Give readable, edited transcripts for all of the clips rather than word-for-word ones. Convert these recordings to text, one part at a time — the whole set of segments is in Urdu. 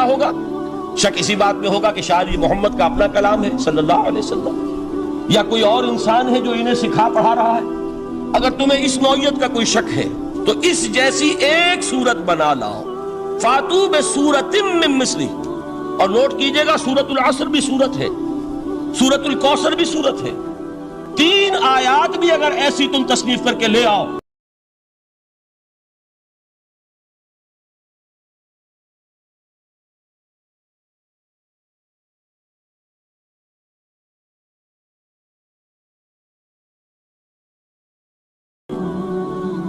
ہوگا؟ شک اسی بات میں ہوگا کہ شاید یہ محمد کا اپنا کلام ہے صلی اللہ علیہ وسلم، یا کوئی اور انسان ہے جو انہیں سکھا پڑھا رہا ہے۔ اگر تمہیں اس نوعیت کا کوئی شک ہے تو اس جیسی ایک صورت بنا لاؤ، فاتو بسورۃ من مثلہ، اور نوٹ کیجئے گا سورۃ العصر بھی صورت ہے، سورۃ الکوثر بھی صورت ہے، 3 آیات بھی اگر ایسی تم تصنیف کر کے لے آؤ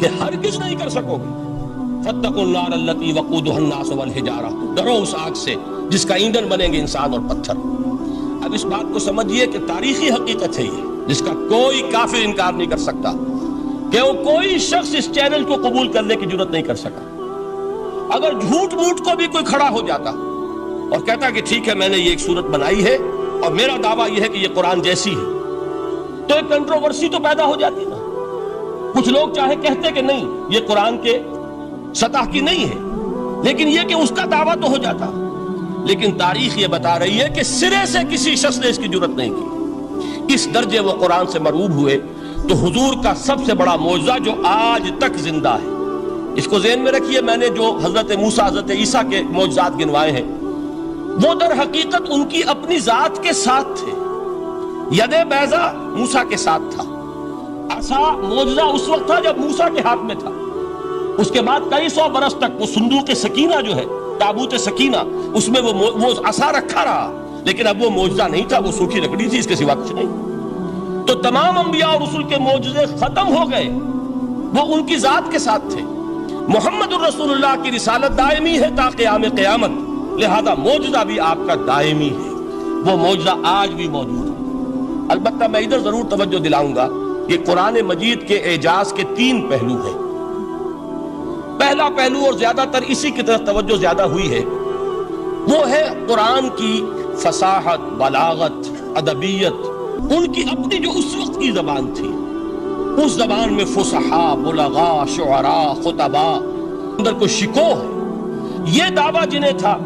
کہ ہرگز نہیں کر سکو گے۔ فاتقوا النار التي وقودها الناس والحجارہ، ڈرو اس آگ سے جس کا ایندھن بنیں گے انسان اور پتھر۔ اب اس بات کو سمجھیے کہ تاریخی حقیقت ہے یہ، جس کا کوئی کافر انکار نہیں کر سکتا، کہ وہ کوئی شخص اس چینل کو قبول کرنے کی جرات نہیں کر سکا۔ اگر جھوٹ موٹ کو بھی کوئی کھڑا ہو جاتا اور کہتا کہ ٹھیک ہے میں نے یہ ایک صورت بنائی ہے اور میرا دعویٰ یہ ہے کہ یہ قرآن جیسی ہے، تو ایک کنٹروورسی تو پیدا ہو جاتی نا۔ کچھ لوگ چاہے کہتے کہ نہیں یہ قرآن کے سطح کی نہیں ہے، لیکن یہ کہ اس کا دعویٰ تو ہو جاتا۔ لیکن تاریخ یہ بتا رہی ہے کہ سرے سے کسی شخص نے اس کی جرات نہیں کی۔ اس درجے وہ قرآن سے مرعوب ہوئے تو حضور کا سب سے بڑا معجزہ جو آج تک زندہ ہے، اس کو ذہن میں رکھیے، میں نے جو حضرت موسیٰ حضرت عیسیٰ کے معجزات گنوائے ہیں وہ در حقیقت ان کی اپنی ذات کے ساتھ تھے۔ ید بیضا موسیٰ کے ساتھ تھا، عصا معجزہ اس وقت تھا جب موسیٰ کے ہاتھ میں تھا، اس کے بعد کئی سو برس تک وہ صندوق سکینہ جو ہے، تابوت سکینہ، اس میں وہ عصا رکھا رہا، لیکن اب وہ معجزہ نہیں تھا، وہ سوکھی لکڑی تھی، اس کے سوا کچھ نہیں۔ تو تمام انبیاء اور رسول کے معجزے ختم ہو گئے، وہ ان کی ذات کے ساتھ تھے۔ محمد الرسول اللہ کی رسالت دائمی ہے تا قیام قیامت، لہذا معجزہ بھی آپ کا دائمی ہے، وہ معجزہ آج بھی موجود ہے۔ البتہ میں ادھر ضرور توجہ دلاؤں گا کہ قرآن مجید کے اعجاز کے 3 پہلو ہیں۔ پہلا پہلو، اور زیادہ تر اسی کی طرف توجہ زیادہ ہوئی ہے، وہ ہے قرآن کی فصاحت، بلاغت، ادبیت، ان کی اپنی جو اس وقت کی زبان تھی، اس زبان میں فصحاء، بلغاء، شعراء، خطباء، اندر کوئی شکوہ ہے۔ یہ دعویٰ جنہیں تھا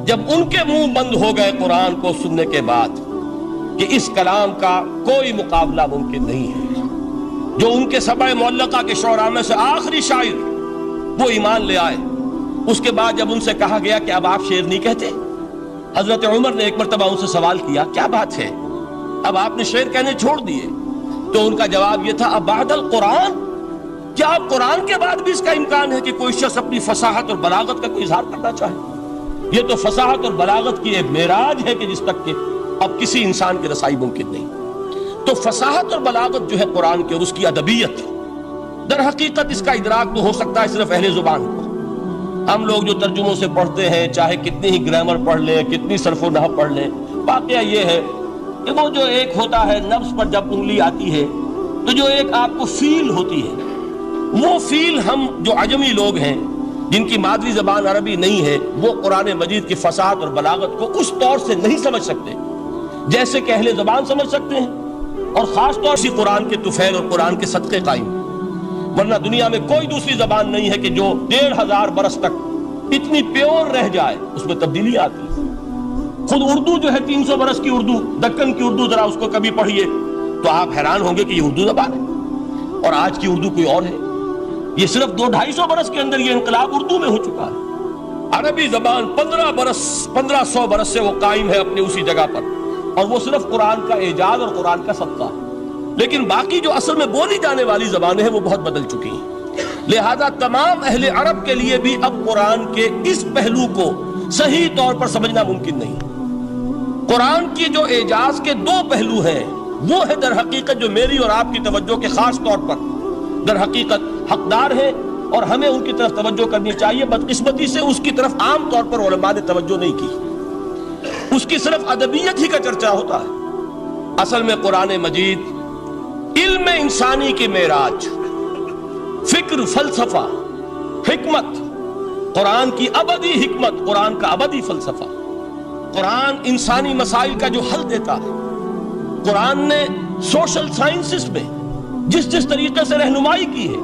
جب ان کے منہ بند ہو گئے قرآن کو سننے کے بعد کہ اس کلام کا کوئی مقابلہ ممکن نہیں ہے، جو ان کے سبع معلقہ کے شعراء میں سے آخری شاعر وہ ایمان لے آئے، اس کے بعد جب ان سے کہا گیا کہ اب آپ شعر نہیں کہتے، حضرت عمر نے ایک مرتبہ ان سے سوال کیا کیا بات ہے اب آپ نے شعر کہنے چھوڑ دیے؟ تو ان کا جواب یہ تھا اب بعد القرآن، کیا اب قرآن کے بعد بھی اس کا امکان ہے کہ کوئی شخص اپنی فصاحت اور بلاغت کا کوئی اظہار کرنا چاہے؟ یہ تو فصاحت اور بلاغت کی ایک معراج ہے کہ جس تک کہ اب کسی انسان کی رسائی ممکن نہیں۔ تو فصاحت اور بلاغت جو ہے قرآن کے اور اس کی ادبیت، در حقیقت اس کا ادراک تو ہو سکتا ہے صرف اہل زبان کو۔ ہم لوگ جو ترجموں سے پڑھتے ہیں، چاہے کتنی ہی گرامر پڑھ لیں، کتنی صرف و نحو پڑھ لیں، واقعہ یہ ہے کہ وہ جو ایک ہوتا ہے نفس پر جب انگلی آتی ہے تو جو ایک آپ کو فیل ہوتی ہے، وہ فیل ہم جو عجمی لوگ ہیں جن کی مادری زبان عربی نہیں ہے، وہ قرآن مجید کی فصاحت اور بلاغت کو اس طور سے نہیں سمجھ سکتے جیسے کہ اہل زبان سمجھ سکتے ہیں، اور خاص طور سے قرآن کے طفیل اور قرآن کے صدقے قائم۔ ورنہ دنیا میں کوئی دوسری زبان نہیں ہے کہ جو 1500 برس تک اتنی پیور رہ جائے، اس میں تبدیلی آتی ہے۔ خود اردو جو ہے 300 برس کی اردو، دکن کی اردو، ذرا اس کو کبھی پڑھیے تو آپ حیران ہوں گے کہ یہ اردو زبان ہے اور آج کی اردو کوئی اور ہے۔ یہ صرف 200-250 برس کے اندر یہ انقلاب اردو میں ہو چکا ہے۔ عربی زبان 1500 برس سے وہ قائم ہے اپنی اسی جگہ پر، اور وہ صرف قرآن کا اعجاز اور قرآن کا صدقہ ہے۔ لیکن باقی جو اصل میں بولی جانے والی زبانیں ہیں وہ بہت بدل چکی ہیں، لہذا تمام اہل عرب کے لیے بھی اب قرآن کے اس پہلو کو صحیح طور پر سمجھنا ممکن نہیں۔ قرآن کی جو اعجاز کے 2 پہلو ہیں وہ ہے در حقیقت جو میری اور آپ کی توجہ کے خاص طور پر در حقیقت حقدار ہیں، اور ہمیں ان کی طرف توجہ کرنی چاہیے۔ بدقسمتی سے اس کی طرف عام طور پر علماء نے توجہ نہیں کی، اس کی صرف ادبیت ہی کا چرچا ہوتا ہے۔ اصل میں قرآن مجید علم انسانی کی معراج، فکر، فلسفہ، حکمت، قرآن کی ابدی حکمت، قرآن کا ابدی فلسفہ، قرآن انسانی مسائل کا جو حل دیتا ہے، قرآن نے سوشل سائنسز میں جس طریقے سے رہنمائی کی ہے،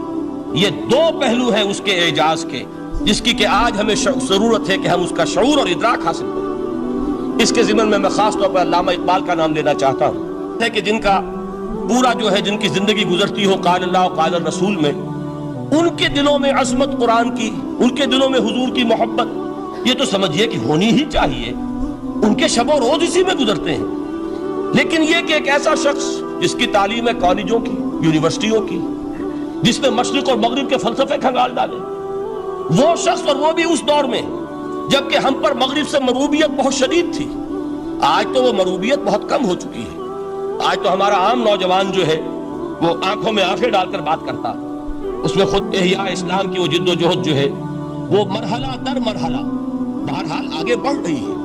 یہ 2 پہلو ہیں اس کے اعجاز کے۔ جس کی کہ آج ہمیں ضرورت ہے کہ ہم اس کا شعور اور ادراک حاصل کریں۔ اس کے ضمن میں خاص طور پر علامہ اقبال کا نام لینا چاہتا ہوں ہے کہ جن کا پورا جو ہے جن کی زندگی گزرتی ہو قال اللہ و قال الرسول میں، ان کے دلوں میں عظمت قرآن کی، ان کے دلوں میں حضور کی محبت، یہ تو سمجھیے کہ ہونی ہی چاہیے۔ ان کے شب و روز اسی میں گزرتے ہیں۔ لیکن یہ کہ ایک ایسا شخص جس کی تعلیم ہے کالجوں کی، یونیورسٹیوں کی، جس نے مشرق اور مغرب کے فلسفے کھنگال ڈالے، وہ شخص، اور وہ بھی اس دور میں جبکہ ہم پر مغرب سے مروبیت بہت شدید تھی۔ آج تو وہ مروبیت بہت کم ہو چکی ہے۔ آج تو ہمارا عام نوجوان جو ہے وہ آنکھوں میں آنکھیں ڈال کر بات کرتا، اس میں خود احیاء اسلام کی وہ جد و جہد جو ہے وہ مرحلہ در مرحلہ بہرحال آگے بڑھ رہی ہے۔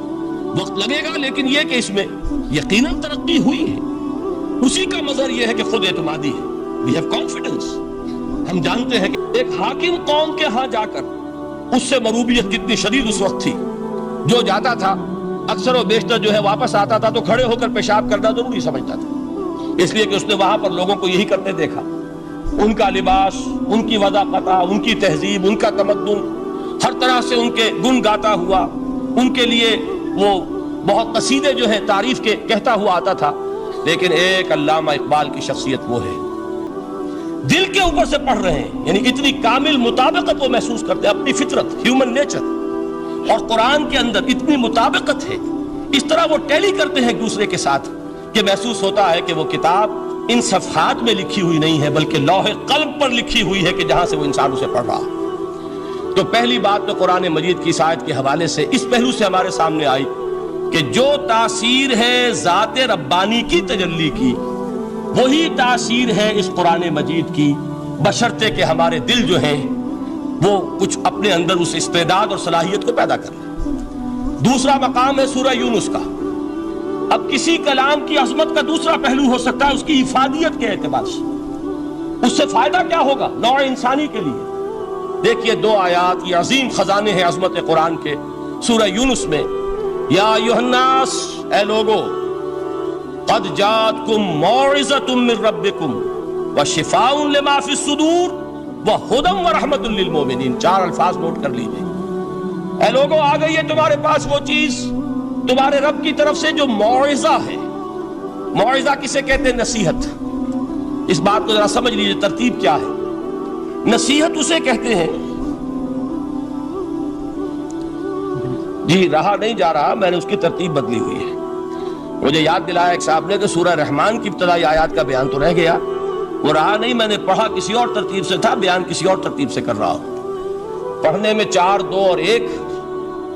وقت لگے گا، لیکن یہ کہ اس میں یقیناً ترقی ہوئی ہے۔ اسی کا مظہر یہ ہے کہ خود اعتمادی ہے۔ We have confidence۔ ہم جانتے ہیں کہ ایک حاکم قوم کے ہاں جا کر اس سے مروبیت کتنی شدید اس وقت تھی۔ جو جاتا تھا اکثر و بیشتر جو ہے واپس آتا تھا تو کھڑے ہو کر پیشاب کرنا ضروری سمجھتا تھا، اس لیے کہ اس نے وہاں پر لوگوں کو یہی کرتے دیکھا۔ ان کا لباس، ان کی وضاقت، ان کی تہذیب، ان کا تمدن، ہر طرح سے ان کے گن گاتا ہوا، ان کے لیے وہ بہت قصیدے جو ہے تعریف کے کہتا ہوا آتا تھا۔ لیکن ایک علامہ اقبال کی شخصیت وہ ہے، دل کے اوپر سے پڑھ رہے ہیں، یعنی اتنی کامل مطابقت وہ محسوس کرتے ہیں اپنی فطرت، ہیومن نیچر اور قرآن کے اندر اتنی مطابقت ہے، اس طرح وہ ٹیلی کرتے ہیں ایک دوسرے کے ساتھ کہ محسوس ہوتا ہے کہ وہ کتاب ان صفحات میں لکھی ہوئی نہیں ہے بلکہ لوح قلب پر لکھی ہوئی ہے کہ جہاں سے وہ انسان اسے پڑھ رہا۔ تو پہلی بات تو قرآن مجید کی آیت کے حوالے سے اس پہلو سے ہمارے سامنے آئی کہ جو تاثیر ہے ذات ربانی کی تجلی کی، وہی تاثیر ہے اس قرآن مجید کی، بشرطے کہ ہمارے دل جو ہیں وہ کچھ اپنے اندر اس استعداد اور صلاحیت کو پیدا کر لیں۔ دوسرا مقام ہے سورہ یونس کا۔ اب کسی کلام کی عظمت کا دوسرا پہلو ہو سکتا ہے اس کی افادیت کے اعتبار سے، اس سے فائدہ کیا ہوگا نوع انسانی کے لیے۔ دیکھیے دو آیات، یہ عظیم خزانے ہیں عظمت قرآن کے۔ سورہ یونس میں یا ایھا الناس، اے لوگو، قد جاءتکم موعظۃ من ربکم وشفاء لما فی الصدور وہدی ورحمۃ للمؤمنین۔ چار الفاظ نوٹ کر لیجیے۔ اے لوگو، آ گئی ہے تمہارے پاس وہ چیز تمہارے رب کی طرف سے جو موعظہ ہے۔ موعظہ کسے کہتے ہیں؟ نصیحت۔ اس بات کو ذرا سمجھ لیجیے ترتیب کیا ہے۔ نصیحت اسے کہتے ہیں، جی رہا نہیں جا رہا، میں نے اس کی ترتیب بدلی ہوئی ہے۔ مجھے یاد دلایا ایک صاحب نے کہ سورہ رحمان کی ابتدائی آیات کا بیان تو رہ گیا، وہ رہا نہیں، میں نے پڑھا کسی اور ترتیب سے تھا، بیان کسی اور ترتیب سے کر رہا ہوں۔ پڑھنے میں 4، 2 اور 1،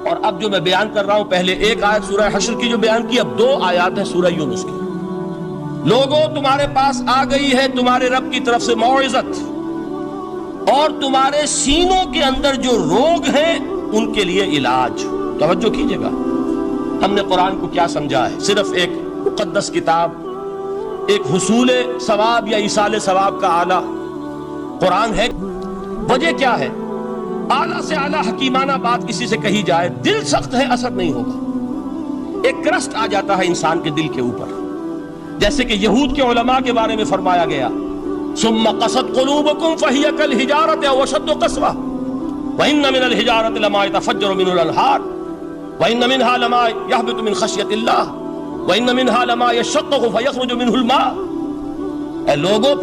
اور اب جو میں بیان کر رہا ہوں پہلے ایک آیت سورہ حشر کی جو بیان کی، اب 2 آیات ہیں سورہ یونس کی۔ لوگوں، تمہارے پاس آ گئی ہے تمہارے رب کی طرف سے موعظت، اور تمہارے سینوں کے اندر جو روگ ہیں ان کے لیے علاج۔ توجہ کیجئے گا، ہم نے قرآن کو کیا سمجھا ہے؟ صرف ایک مقدس کتاب، ایک حصول ثواب یا ایصال ثواب کا آلہ قرآن ہے۔ وجہ کیا ہے؟ اعلیٰ سے اعلیٰ حکیمانہ بات کسی سے کہی جائے، دل سخت ہے، اثر نہیں ہوگا۔ ایک کرسٹ آ جاتا ہے انسان کے دل کے اوپر، جیسے کہ یہود کے علماء کے بارے میں فرمایا گیا، ثم قست قلوبکم فہی کالحجارۃ او اشد قسوۃ وان من الحجارۃ لما يتفجر منه الانہار وان منها لما يهبط من خشیۃ اللہ وان منها لما يشقق فيخرج منه الماء۔ اے لوگوں،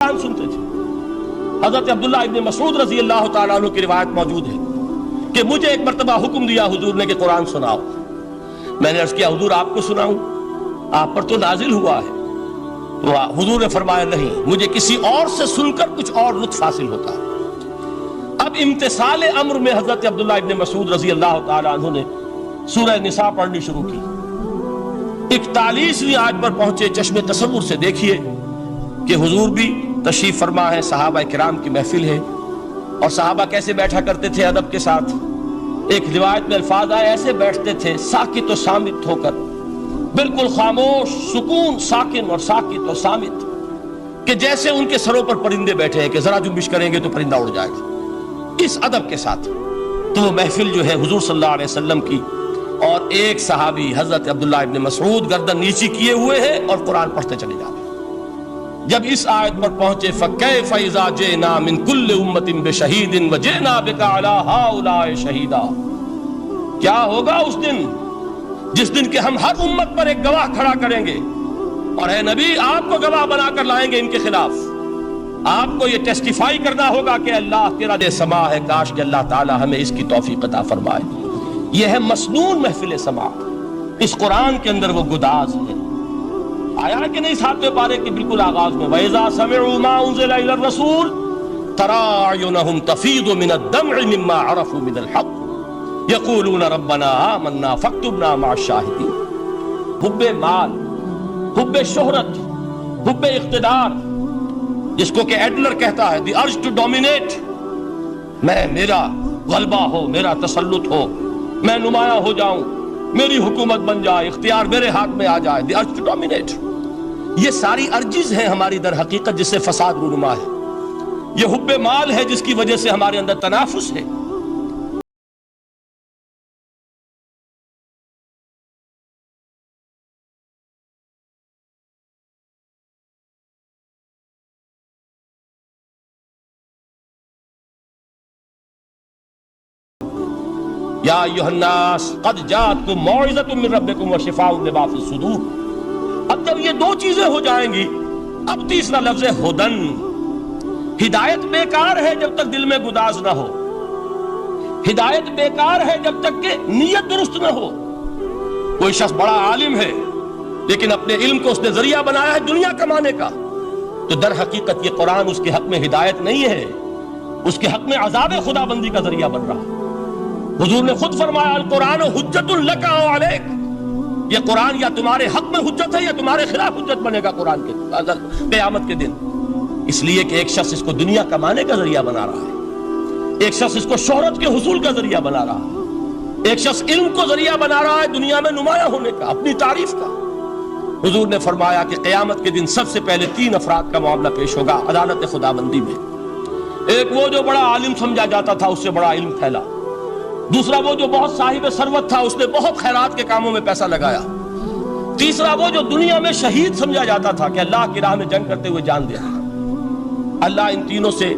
سنتے تھے حضرت عبداللہ ابن مسعود رضی اللہ تعالیٰ عنہ کی روایت موجود ہے کہ مجھے ایک مرتبہ حکم دیا حضور نے کہ قرآن سناؤ. میں نے عرض کیا حضور آپ کو سناؤں؟ آپ پر تو نازل ہوا ہے. تو حضور نے فرمایا نہیں، مجھے کسی اور سے سن کر کچھ اور لطف حاصل ہوتا ہے. اب امتثال امر میں حضرت عبداللہ ابن مسعود رضی اللہ تعالیٰ عنہ نے سورہ نساء پڑھنی شروع کی. 41ویں آیت پر پہنچے. چشم تصور سے دیکھیے کہ حضور بھی تشریف فرما ہے، صحابہ کرام کی محفل ہے، اور صحابہ کیسے بیٹھا کرتے تھے ادب کے ساتھ. ایک روایت میں الفاظ آئے ایسے بیٹھتے تھے ساکت و صامت ہو کر، بالکل خاموش، سکون، ساکن اور ساکت اور صامت، کہ جیسے ان کے سروں پر پرندے بیٹھے ہیں کہ ذرا جنبش کریں گے تو پرندہ اڑ جائے گا، اس ادب کے ساتھ. تو وہ محفل جو ہے حضور صلی اللہ علیہ وسلم کی، اور ایک صحابی حضرت عبداللہ ابن مسعود گردن نیچی کیے ہوئے ہیں اور قرآن پڑھتے چلے جا رہے ہیں. جب اس آیت پر پہنچے فَكَيْفَ إِذَا جِئْنَا مِن كُلِّ أُمَّةٍ بِشَهِيدٍ وَجِئْنَا بِكَ عَلَى هَؤُلَاءِ شَهِيدًا، کیا ہوگا اس دن جس دن کہ ہم ہر امت پر ایک گواہ کھڑا کریں گے، اور اے نبی آپ کو گواہ بنا کر لائیں گے ان کے خلاف. آپ کو یہ ٹیسٹیفائی کرنا ہوگا کہ اللہ تیرا دے سما ہے. کاش کہ اللہ تعالی ہمیں اس کی توفیق عطا فرمائے. یہ ہے مسنون محفل سما. اس قرآن کے اندر وہ گداز ہے. آیا کہ نہیں 7ویں پارے کے بالکل آغاز میں وَإِذَا سَمِعُوا مَا أُنزِلَ إِلَى الرَّسُولِ تَرَىٰ أَعْيُنَهُمْ تَفِيضُ مِنَ الدَّمْعِ مِمَّا عَرَفُوا مِنَ الْحَقِّ يَقُولُونَ رَبَّنَا آمَنَّا فَاكْتُبْنَا مَعَ الشَّاهِدِينَ. حب مال، حب شہرت، حب اقتدار، جس کو کہ ایڈلر کہتا ہے دی ارج ٹو ڈومینیٹ، میرا غلبہ ہو، میرا تسلط ہو، میں نمایاں ہو جاؤں، میری حکومت بن جائے، اختیار میرے ہاتھ میں آ جائے، دی ارج ٹو ڈومینیٹ. یہ ساری ارجز ہیں ہماری در حقیقت جس سے فساد رونما ہے. یہ حب مال ہے جس کی وجہ سے ہمارے اندر تنافس ہے. یا ایھا الناس قد جاءتکم موعظۃ من ربکم وشفاء لما فی الصدور. اب جب یہ دو چیزیں ہو جائیں گی، اب تیسرا لفظ ہے ہدن. ہدایت بیکار ہے جب تک دل میں گداز نہ ہو. ہدایت بیکار ہے جب تک کہ نیت درست نہ ہو. کوئی شخص بڑا عالم ہے لیکن اپنے علم کو اس نے ذریعہ بنایا ہے دنیا کمانے کا، تو در حقیقت یہ قرآن اس کے حق میں ہدایت نہیں ہے، اس کے حق میں عذاب خدا بندی کا ذریعہ بن رہا. حضور نے خود فرمایا القرآن حجت لک او علیک. یہ قرآن یا تمہارے حق میں حجت ہے یا تمہارے خلاف حجت بنے گا قرآن کے قیامت کے دن. اس لیے کہ ایک شخص اس کو دنیا کمانے کا ذریعہ بنا رہا ہے، ایک شخص اس کو شہرت کے حصول کا ذریعہ بنا رہا ہے، ایک شخص علم کو ذریعہ بنا رہا ہے دنیا میں نمایاں ہونے کا، اپنی تعریف کا. حضور نے فرمایا کہ قیامت کے دن سب سے پہلے 3 افراد کا معاملہ پیش ہوگا عدالت خدا بندی میں. ایک وہ جو بڑا عالم سمجھا جاتا تھا، اس سے بڑا علم پھیلا. دوسرا وہ جو بہت صاحب ثروت تھا، اس نے بہت خیرات کے کاموں میں پیسہ لگایا. تیسرا وہ جو دنیا میں شہید سمجھا جاتا تھا کہ اللہ کی راہ میں جنگ کرتے ہوئے جان دیا. اللہ ان تینوں سے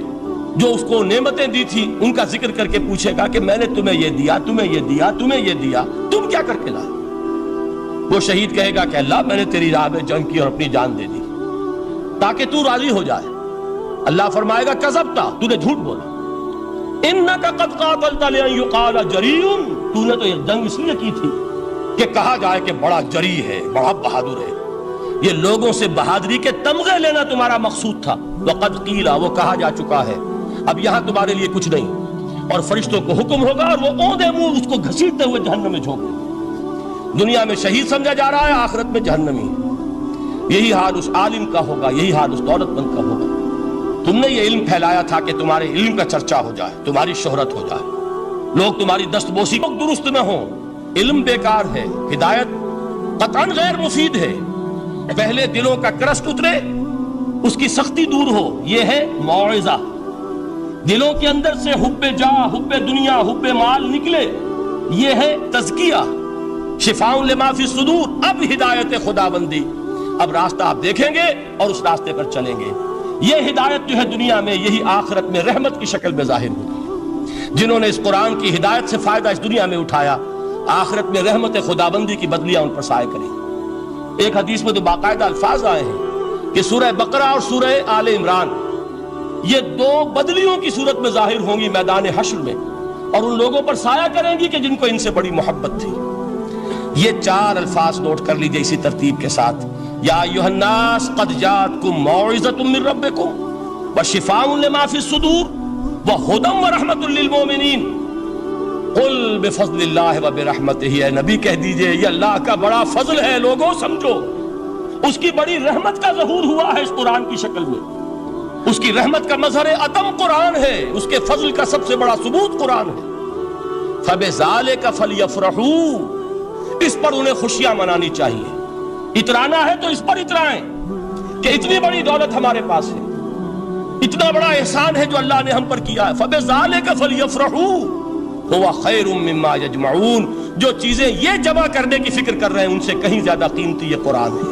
جو اس کو نعمتیں دی تھی ان کا ذکر کر کے پوچھے گا کہ میں نے تمہیں یہ دیا، تمہیں یہ دیا، تمہیں یہ دیا، تم کیا کر کے لائے؟ وہ شہید کہے گا کہ اللہ میں نے تیری راہ میں جنگ کی اور اپنی جان دے دی تاکہ تو راضی ہو جائے. اللہ فرمائے گا کذبتا، تو نے جھوٹ بولا. انک قد قاتلت لئن یقال جریء، تو نے تو یہ جنگ اس لیے کی تھی کہ کہا جائے کہ بڑا جری ہے، بڑا بہادر ہے. یہ لوگوں سے بہادری کے تمغے لینا تمہارا مقصود تھا. وقد قیل، وہ کہا جا چکا ہے، اب یہاں تمہارے لیے کچھ نہیں. اور فرشتوں کو حکم ہوگا اور وہ اوندے منہ اس کو گھسیٹتے ہوئے جہنم میں جھونک. دنیا میں شہید سمجھا جا رہا ہے، آخرت میں جہنمی. یہی حال اس عالم کا ہوگا، یہی حال اس دولت مند کا ہوگا. تم نے یہ علم پھیلایا تھا کہ تمہارے علم کا چرچا ہو جائے، تمہاری شہرت ہو جائے، لوگ تمہاری دستبوسی کو درست نہ ہوں. علم بیکار ہے، ہدایت قطعاً غیر مفید ہے. پہلے دلوں کا کرشک اترے، اس کی سختی دور ہو، یہ ہے موعظہ. دلوں کے اندر سے حب جاہ، حب دنیا، حب مال نکلے، یہ ہے تزکیہ. شفاء لما فی الصدور. اب ہدایت خدا بندی، اب راستہ آپ دیکھیں گے اور اس راستے پر چلیں گے. یہ ہدایت جو ہے دنیا میں، یہی آخرت میں رحمت کی شکل میں ظاہر ہوگی. جنہوں نے اس قرآن کی ہدایت سے فائدہ اس دنیا میں اٹھایا، آخرت میں رحمت خدابندی کی بدلیاں ان پر سایہ کریں. ایک حدیث میں تو باقاعدہ الفاظ آئے ہیں کہ سورہ بقرہ اور سورہ آل عمران یہ دو بدلیوں کی صورت میں ظاہر ہوں گی میدان حشر میں، اور ان لوگوں پر سایہ کریں گی کہ جن کو ان سے بڑی محبت تھی۔ یہ چار الفاظ نوٹ کر لیجئے اسی ترتیب کے ساتھ، یا ایھا الناس قد جاءتکم موعظۃ من ربکم وشفاء لما فی الصدور وہدی ورحمۃ للمؤمنین قل بفضل اللہ وبرحمتہ، اے نبی کہہ دیجئے یہ اللہ کا بڑا فضل ہے، لوگوں سمجھو، اس کی بڑی رحمت کا ظہور ہوا ہے اس قرآن کی شکل میں، اس کی رحمت کا مظہر عدم قرآن ہے، اس کے فضل کا سب سے بڑا ثبوت قرآن ہے۔ فَبِذَلِكَ فَلْيَفْرَحُوا، اس پر انہیں خوشیاں منانی چاہیے، اترانا ہے تو اس پر اترائیں کہ اتنی بڑی دولت ہمارے پاس ہے، اتنا بڑا احسان ہے جو اللہ نے ہم پر کیا ہے۔ فَبِذَلِكَ فَلْيَفْرَحُوا هُوَ خَيْرٌ مِّمَّا يَجْمَعُونَ، جو چیزیں یہ جمع کرنے کی فکر کر رہے ہیں ان سے کہیں زیادہ قیمتی یہ قرآن ہے۔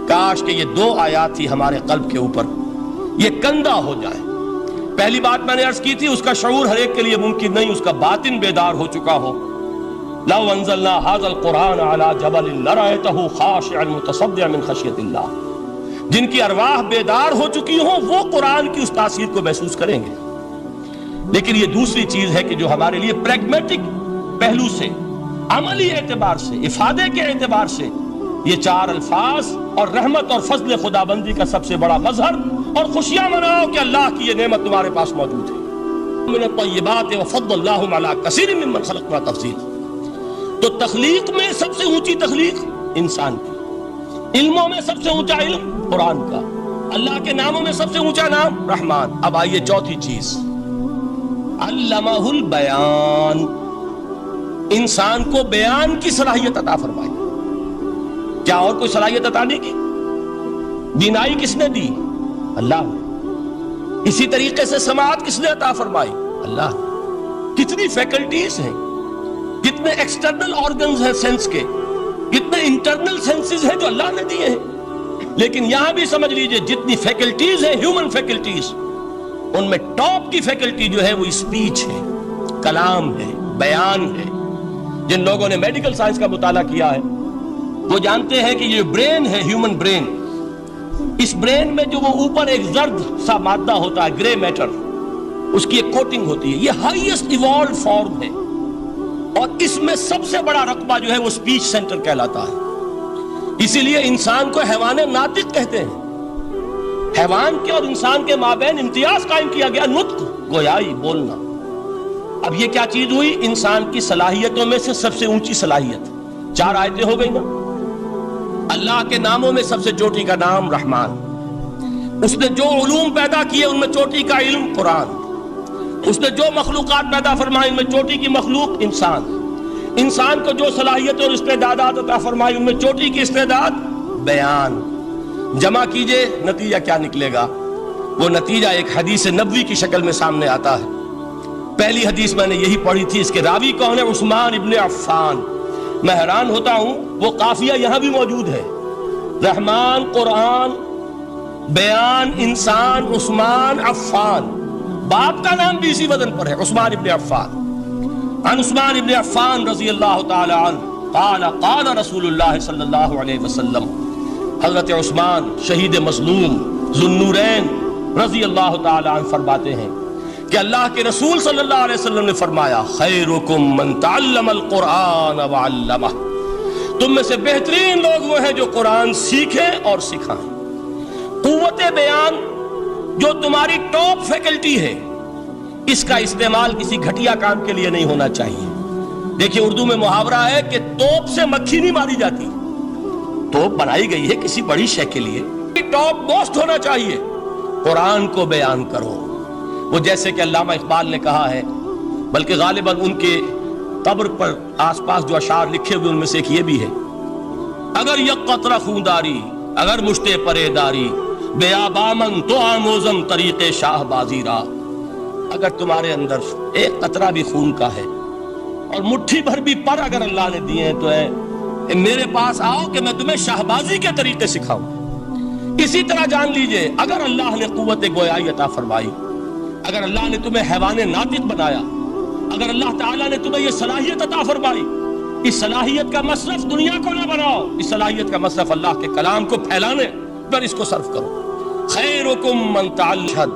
کاش کہ یہ دو آیات ہی ہمارے قلب کے اوپر یہ کندہ ہو جائے۔ پہلی بات میں نے عرض کی تھی، اس کا شعور ہر ایک کے لیے ممکن نہیں، اس کا باطن بیدار ہو چکا ہو۔ لو انزلنا هذا القرآن على جبل لرأيته خاشعا متصدعا من خشیۃ اللہ، جن کی ارواح بیدار ہو چکی ہوں وہ قرآن کی اس تاثیر کو محسوس کریں گے۔ لیکن یہ دوسری چیز ہے کہ جو ہمارے لیے پریگمیٹک پہلو سے، عملی اعتبار سے، افادے کے اعتبار سے یہ چار الفاظ اور رحمت اور فضل خدابندی کا سب سے بڑا مظہر، اور خوشیاں مناؤ کہ اللہ کی یہ نعمت تمہارے پاس موجود ہے۔ من الطیبات وفضلناہم علی کثیر ممن خلقنا تفضیلا، تو تخلیق میں سب سے اونچی تخلیق انسان کی، علموں میں سب سے اونچا علم قرآن کا، اللہ کے ناموں میں سب سے اونچا نام رحمان۔ اب آئیے چوتھی چیز، علمہ البیان، انسان کو بیان کی صلاحیت عطا فرمائی۔ کیا اور کوئی صلاحیت عطا نہیں کی؟ بینائی کس نے دی؟ اللہ نے۔ اسی طریقے سے سماعت کس نے عطا فرمائی؟ اللہ نے۔ کتنی فیکلٹیز ہیں، کتنے ایکسٹرنل آرگنز ہیں سینس کے، کتنے انٹرنل سینسز ہیں جو اللہ نے دیے ہیں۔ لیکن یہاں بھی سمجھ لیجئے جتنی فیکلٹیز ہیں، ہیومن فیکلٹیز، ان میں ٹاپ کی فیکلٹی جو ہے وہ اسپیچ ہے، کلام ہے، بیان ہے۔ جن لوگوں نے میڈیکل سائنس کا مطالعہ کیا ہے وہ جانتے ہیں کہ یہ برین ہے، ہیومن برین، اس برین میں جو وہ اوپر ایک زرد سا مادہ ہوتا ہے، گرے میٹر، اس کی ایک کوٹنگ ہوتی ہے، یہ ہائیسٹ ایوالوڈ فارم ہے، اور اس میں سب سے بڑا رقبہ جو ہے وہ اسپیچ سینٹر کہلاتا ہے۔ اسی لیے انسان کو حیوان ناطق کہتے ہیں۔ حیوان کے اور انسان کے مابین امتیاز قائم کیا گیا، نطق، گویائی، بولنا۔ اب یہ کیا چیز ہوئی؟ انسان کی صلاحیتوں میں سے سب سے اونچی صلاحیت، چار آیتیں ہو گئی نا۔ اللہ کے ناموں میں سب سے چوٹی کا نام رحمان، اس نے جو علوم پیدا کیے ان میں چوٹی کا علم قرآن، اس نے جو مخلوقات پیدا فرمائی ان میں چوٹی کی مخلوق انسان، انسان کو جو صلاحیت اور استعدادات عطا فرمائی ان میں چوٹی کی استعداد بیان۔ جمع کیجئے نتیجہ کیا نکلے گا؟ وہ نتیجہ ایک حدیث نبوی کی شکل میں سامنے آتا ہے۔ پہلی حدیث میں نے یہی پڑھی تھی، اس کے راوی کون ہے؟ عثمان ابن عفان۔ میں حیران ہوتا ہوں وہ قافیہ یہاں بھی موجود ہے، رحمان قرآن، بیان انسان، عثمان عفان، باپ کا نام بھی اسی وزن پر ہے، عثمان ابن عفان۔ عن عثمان ابن عفان رضی اللہ تعالی عنہ قال قال رسول اللہ صلی اللہ علیہ وسلم، حضرت عثمان شہید مظلوم ذو النورین رضی اللہ تعالی عنہ فرماتے ہیں کہ اللہ کے رسول صلی اللہ علیہ وسلم نے فرمایا، خیرکم من تعلم القرآن وعلمہ، تم میں سے بہترین لوگ وہ ہیں جو قرآن سیکھیں اور سکھائیں۔ قوت بیان جو تمہاری ٹاپ فیکلٹی ہے، اس کا استعمال کسی گھٹیا کام کے لیے نہیں ہونا چاہیے۔ دیکھیں اردو میں محاورہ ہے کہ توپ سے مکھی نہیں ماری جاتی، توپ بنائی گئی ہے کسی بڑی شے کے لیے، ٹاپ موسٹ ہونا چاہیے۔ قرآن کو بیان کرو، وہ جیسے کہ علامہ اقبال نے کہا ہے، بلکہ غالباً ان کے قبر پر آس پاس جو اشعار لکھے ہوئے ان میں سے ایک یہ بھی ہے، اگر یک قطرہ خونداری، اگر مشتے پرے داری، بیابامن تو آموزم طریق شاہ بازی را، اگر تمہارے اندر ایک قطرہ بھی خون کا ہے اور مٹھی بھر بھی پر اگر اللہ نے دیے ہیں تو ہے میرے پاس آؤ کہ میں تمہیں شاہبازی کے طریقے سکھاؤں۔ اسی طرح جان لیجئے اگر اللہ نے قوت گویائی عطا فرمائی، اگر اللہ نے تمہیں حیوان ناطق بنایا، اگر اللہ تعالیٰ نے تمہیں یہ صلاحیت عطا فرمائی، اس صلاحیت کا مصرف دنیا کو نہ بناؤ، اس صلاحیت کا مصرف اللہ کے کلام کو پھیلانے پر اس کو صرف کرو۔ خیرکم من تعلم،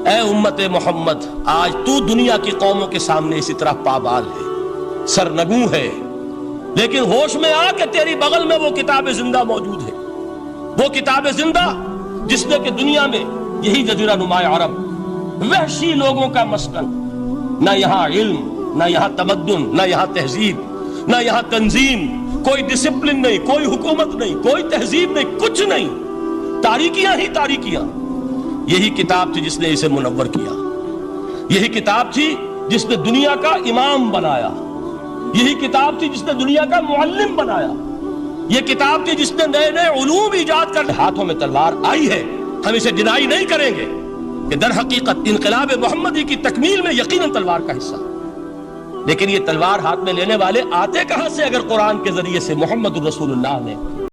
اے امت محمد، آج تو دنیا کی قوموں کے سامنے اسی طرح پابال ہے، سرنگوں ہے، لیکن ہوش میں آ کہ تیری بغل میں وہ کتاب زندہ موجود ہے، وہ کتاب زندہ جس نے کہ دنیا میں یہی جزیرہ نما عرب، وحشی لوگوں کا مسکن، نہ یہاں علم، نہ یہاں تمدن، نہ یہاں تہذیب، نہ یہاں تنظیم، کوئی ڈسپلن نہیں، کوئی حکومت نہیں، کوئی تہذیب نہیں، کچھ نہیں، تاریکیاں ہی تاریکیاں۔ یہی کتاب تھی جس نے اسے منور کیا، یہی کتاب تھی جس نے دنیا کا امام بنایا، یہی کتاب تھی جس نے دنیا کا معلم بنایا، یہ کتاب تھی جس نے نئے نئے علوم ایجاد کر ہاتھوں میں تلوار آئی ہے، ہم اسے ڈینائی نہیں کریں گے کہ در حقیقت انقلاب محمدی کی تکمیل میں یقیناً تلوار کا حصہ، لیکن یہ تلوار ہاتھ میں لینے والے آتے کہاں سے اگر قرآن کے ذریعے سے محمد الرسول اللہ نے